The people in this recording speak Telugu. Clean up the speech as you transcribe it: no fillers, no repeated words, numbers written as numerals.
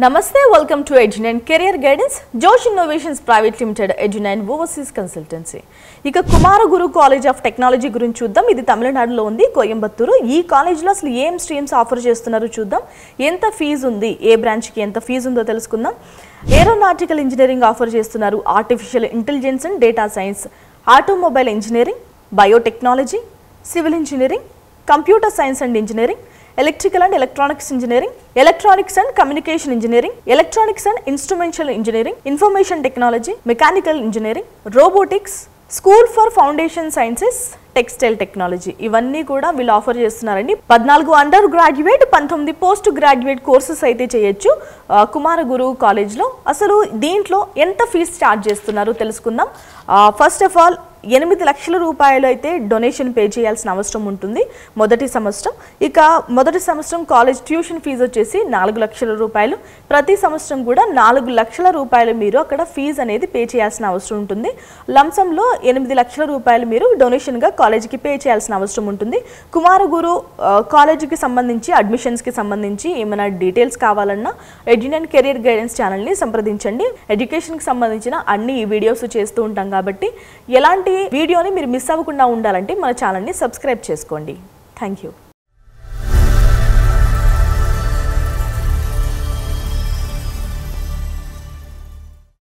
Namaste, welcome to Edunine Career Guidance, Josh Innovations Private Limited, Edunine Overseas Consultancy. ఇక కుమారగురు కాలేజ్ ఆఫ్ టెక్నాలజీ గురించి చూద్దాం. ఇది తమిళనాడులో ఉంది, కోయంబత్తూరు. ఈ కాలేజ్లో అసలు ఏం స్ట్రీమ్స్ ఆఫర్ చేస్తున్నారో చూద్దాం. ఎంత ఫీజు ఉంది, ఏ బ్రాంచ్కి ఎంత ఫీజు ఉందో తెలుసుకుందాం. ఏరోనాటికల్ ఇంజనీరింగ్ ఆఫర్ చేస్తున్నారు, artificial intelligence and data science, automobile engineering, biotechnology, civil engineering, computer science and engineering, electrical and electronics engineering, electronics and communication engineering, electronics and instrumental engineering, information technology, mechanical engineering, robotics, school for foundation sciences, textile technology ఇవన్నీ కూడా వీళ్ళు ఆఫర్ చేస్తున్నారండి. 14 under graduate, 19 post graduate courses అయితే చేయొచ్చు కుమారగురు కాలేజ్లో. అసలు దీంట్లో ఎంత ఫీజు ఛార్జ్ చేస్తున్నారో తెలుసుకుందాం. ఫస్ట్ ఆఫ్ ఆల్ 8 లక్షల రూపాయలు అయితే డొనేషన్ పే చేయాల్సిన అవసరం ఉంటుంది మొదటి సంవత్సరం. ఇక మొదటి సంవత్సరం కాలేజ్ ట్యూషన్ ఫీజు వచ్చేసి 4 లక్షల రూపాయలు. ప్రతి సంవత్సరం కూడా 4 లక్షల రూపాయలు మీరు అక్కడ ఫీజు అనేది పే చేయాల్సిన అవసరం ఉంటుంది. లంసంలో 8 లక్షల రూపాయలు మీరు డొనేషన్గా కాలేజీకి పే చేయాల్సిన అవసరం ఉంటుంది. కుమారగురు కాలేజీకి సంబంధించి అడ్మిషన్స్కి సంబంధించి ఏమైనా డీటెయిల్స్ కావాలన్నా ఎడ్యునైన్ కెరీర్ గైడెన్స్ ఛానల్ని సంప్రదించండి. ఎడ్యుకేషన్కి సంబంధించిన అన్ని వీడియోస్ చేస్తూ ఉంటాం కాబట్టి ఎలాంటి వీడియోని మీరు మిస్ అవ్వకుండా ఉండాలంటే మన ఛానల్ని సబ్స్క్రైబ్ చేసుకోండి. Thank you.